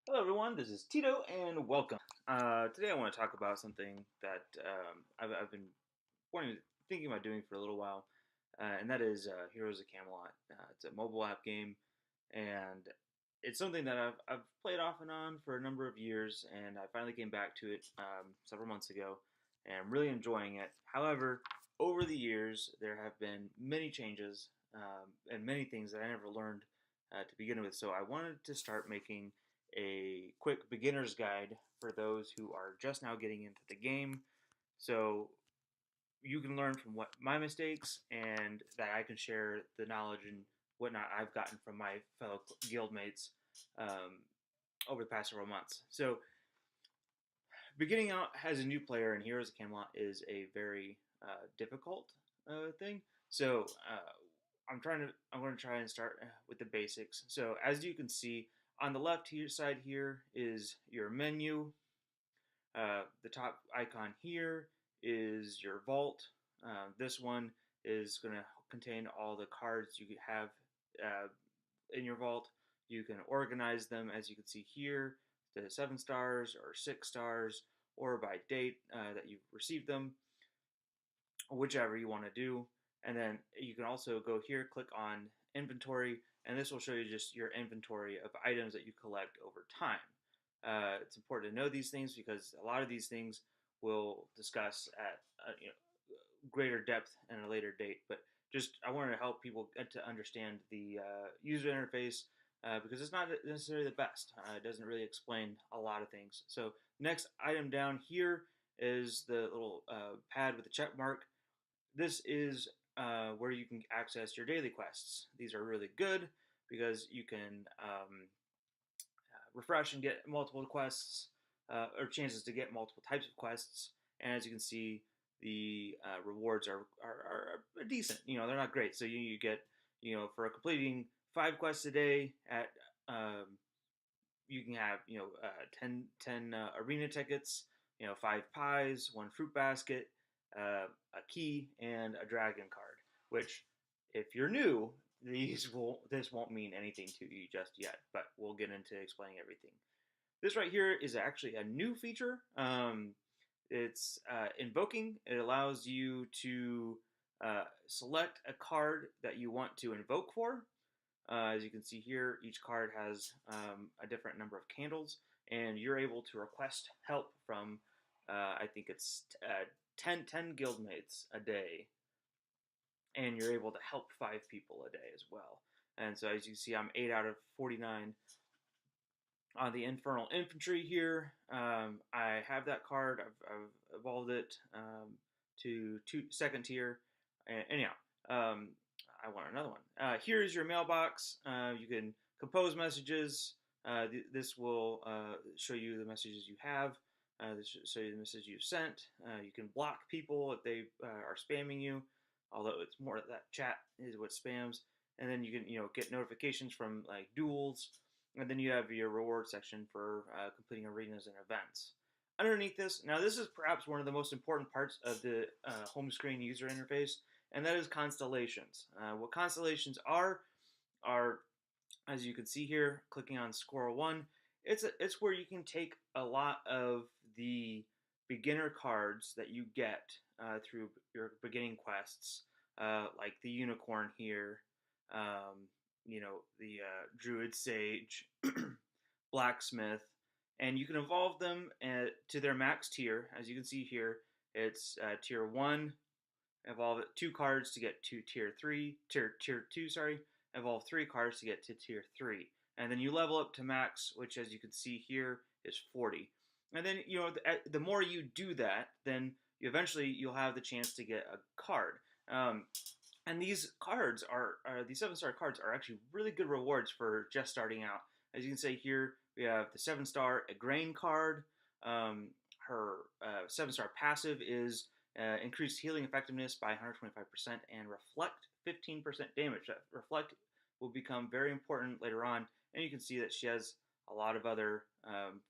Hello, everyone. This is Tito, and welcome. Today, I want to talk about something that I've been wanting, thinking about doing for a little while, and that is Heroes of Camelot. It's a mobile app game, and it's something that I've played off and on for a number of years, and I finally came back to it several months ago, and I'm really enjoying it. However, over the years, there have been many changes and many things that I never learned to begin with. So I wanted to start making a quick beginner's guide for those who are just now getting into the game. So you can learn from what my mistakes and that I can share the knowledge and whatnot I've gotten from my fellow guildmates um, over the past several months. So beginning out as a new player in Heroes of Camelot is a very difficult thing. So I'm going to try and start with the basics. So as you can see, on the left here side here is your menu. The top icon here is your vault. This one is going to contain all the cards you have uh, in your vault. You can organize them as you can see here, to 7 stars or 6 stars, or by date that you've received them, whichever you want to do. And then you can also go here, click on inventory, and this will show you just your inventory of items that you collect over time. It's important to know these things because a lot of these things we'll discuss at greater depth in a later date. But just I wanted to help people get to understand the user interface because it's not necessarily the best. It doesn't really explain a lot of things. So next item down here is the little pad with the check mark. This is where you can access your daily quests. These are really good because you can refresh and get multiple quests or chances to get multiple types of quests. And as you can see, the rewards are decent. They're not great. So you get, for completing 5 quests a day at you can have 10 arena tickets, 5 pies, 1 fruit basket, a key, and a dragon card. Which, if you're new, this won't mean anything to you just yet, but we'll get into explaining everything. This right here is actually a new feature. It's invoking. It allows you to select a card that you want to invoke for. As you can see here, each card has a different number of candles, and you're able to request help from, I think it's 10 guildmates a day, and you're able to help 5 people a day as well. And so as you see, I'm 8 out of 49 on the Infernal Infantry here. I have that card. I've evolved it to second tier. Anyhow, I want another one. Here's your mailbox. You can compose messages. This will show you the messages you have. This will show you the message you've sent. You can block people if they are spamming you, although it's more that chat is what spams. And then you can get notifications from like duels, and then you have your reward section for completing arenas and events. Underneath this, now this is perhaps one of the most important parts of the home screen user interface, and that is constellations. What constellations are, as you can see here, clicking on score 1, it's where you can take a lot of the beginner cards that you get through your beginning quests, like the unicorn here, the druid sage, blacksmith, and you can evolve them to their max tier. As you can see here, it's tier 1. Evolve it 2 cards to get to tier 3, tier 2, sorry. Evolve 3 cards to get to tier 3. And then you level up to max, which as you can see here is 40. And then, the more you do that, then eventually you'll have the chance to get a card. And these cards these 7-star cards are actually really good rewards for just starting out. As you can see here, we have the 7-star Igraine card. Her 7-star passive is increased healing effectiveness by 125% and reflect 15% damage. That reflect will become very important later on, and you can see that she has a lot of other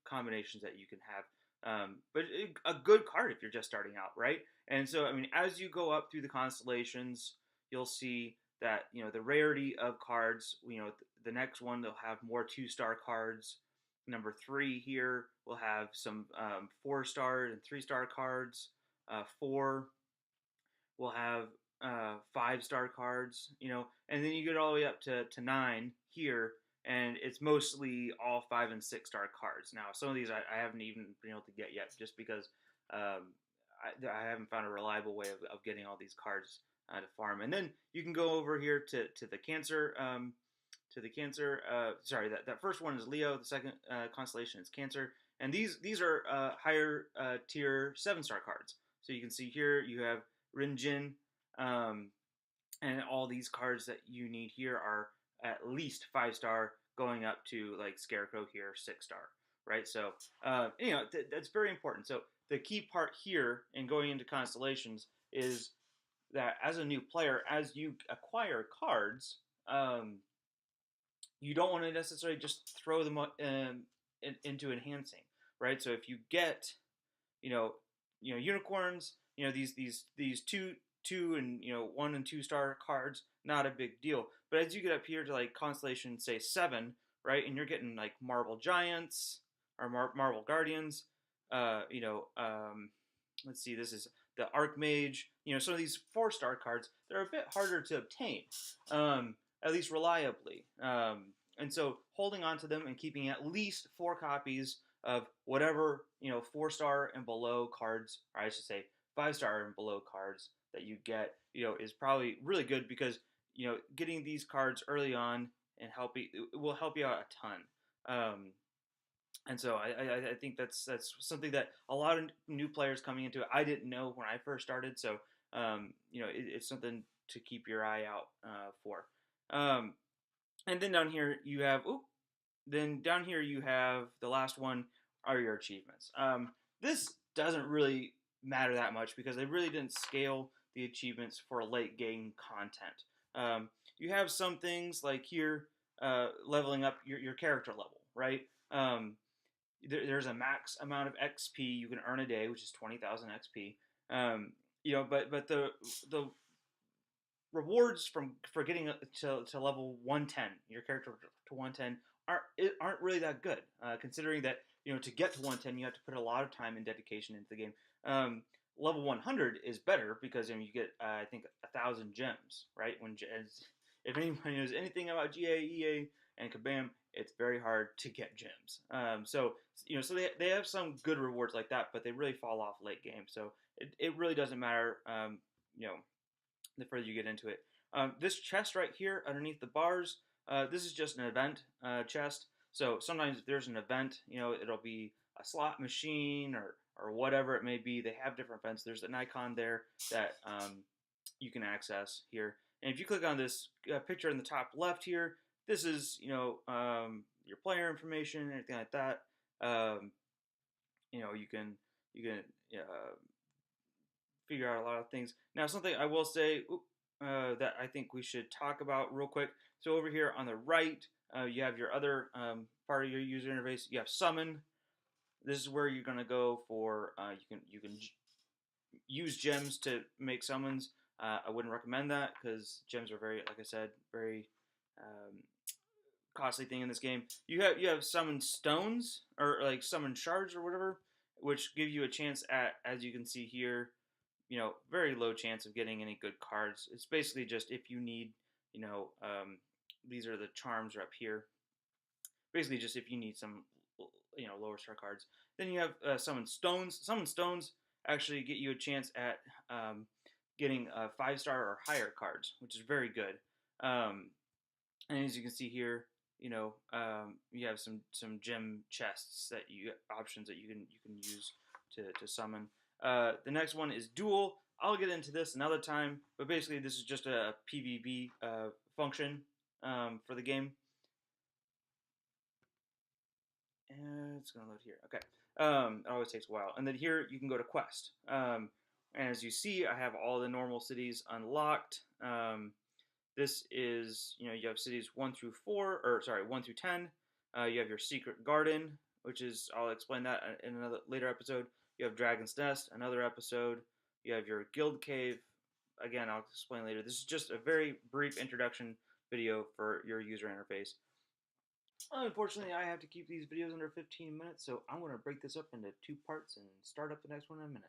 combinations that you can have. But a good card if you're just starting out, right? And so, as you go up through the constellations, you'll see that the rarity of cards. The next one they'll have more 2-star cards. Number 3 here will have some 4-star and 3-star cards. 4 will have 5-star cards, and then you get all the way up to 9 here, and it's mostly all 5 and 6-star cards. Now, some of these I haven't even been able to get yet, just because I haven't found a reliable way of getting all these cards to farm. And then you can go over here to the Cancer. Sorry, that first one is Leo. The second constellation is Cancer, and these are higher tier 7-star cards. So you can see here you have Rinjin, and all these cards that you need here are at least 5-star, going up to like Scarecrow here, 6-star, right? So that's very important. So the key part here in going into constellations is that as a new player, as you acquire cards, you don't want to necessarily just throw them into enhancing, right? So if you get, unicorns, these two and 1 and 2-star cards, not a big deal. But as you get up here to like constellation, say 7, right, and you're getting like Marble Giants or Marble Guardians, let's see, this is the Archmage. Some of these 4-star cards, they're a bit harder to obtain, at least reliably. And so holding on to them and keeping at least 4 copies of whatever 4-star and below cards, or I should say 5-star and below cards that you get, is probably really good, because getting these cards early on and it will help you out a ton. And so I think that's something that a lot of new players coming into it, I didn't know when I first started. So it's something to keep your eye out for. And then down here you have the last one are your achievements. This doesn't really matter that much, because they really didn't scale the achievements for late game content. You have some things like here, leveling up your character level, right? There's a max amount of XP you can earn a day, which is 20,000 XP. But the rewards for getting to level 110, your character to 110, aren't really that good, considering that to get to 110 you have to put a lot of time and dedication into the game. Level 100 is better, because you get I think 1,000 gems, right? If anybody knows anything about GA, EA, and Kabam, it's very hard to get gems. So they have some good rewards like that, but they really fall off late game. So it really doesn't matter. The further you get into it. This chest right here underneath the bars, this is just an event chest. So sometimes if there's an event, it'll be a slot machine or whatever it may be. They have different events. There's an icon there that you can access here. And if you click on this picture in the top left here, this is your player information and anything like that. You can figure out a lot of things. Now, something I will say that I think we should talk about real quick. So over here on the right, you have your other part of your user interface. You have summon. This is where you're gonna go for you can use gems to make summons. I wouldn't recommend that, because gems are very, like I said, very costly thing in this game. You have summon stones, or like summon shards or whatever, which give you a chance at, as you can see here, very low chance of getting any good cards. It's basically just if you need, these are the charms are up here. Basically just if you need some, lower star cards. Then you have summon stones. Summon stones actually get you a chance at getting 5-star or higher cards, which is very good. And as you can see here, you have some gem chests options that you can use to summon. The next one is duel. I'll get into this another time, but basically this is just a PvP function for the game. And it's gonna load here. Okay. It always takes a while. And then here you can go to quest. And as you see, I have all the normal cities unlocked. This is, you have cities 1 through 10. You have your secret garden, which is, I'll explain that in another later episode. You have Dragon's Nest, another episode. You have your guild cave. Again, I'll explain later. This is just a very brief introduction video for your user interface. Unfortunately, I have to keep these videos under 15 minutes, so I'm going to break this up into two parts and start up the next one in a minute.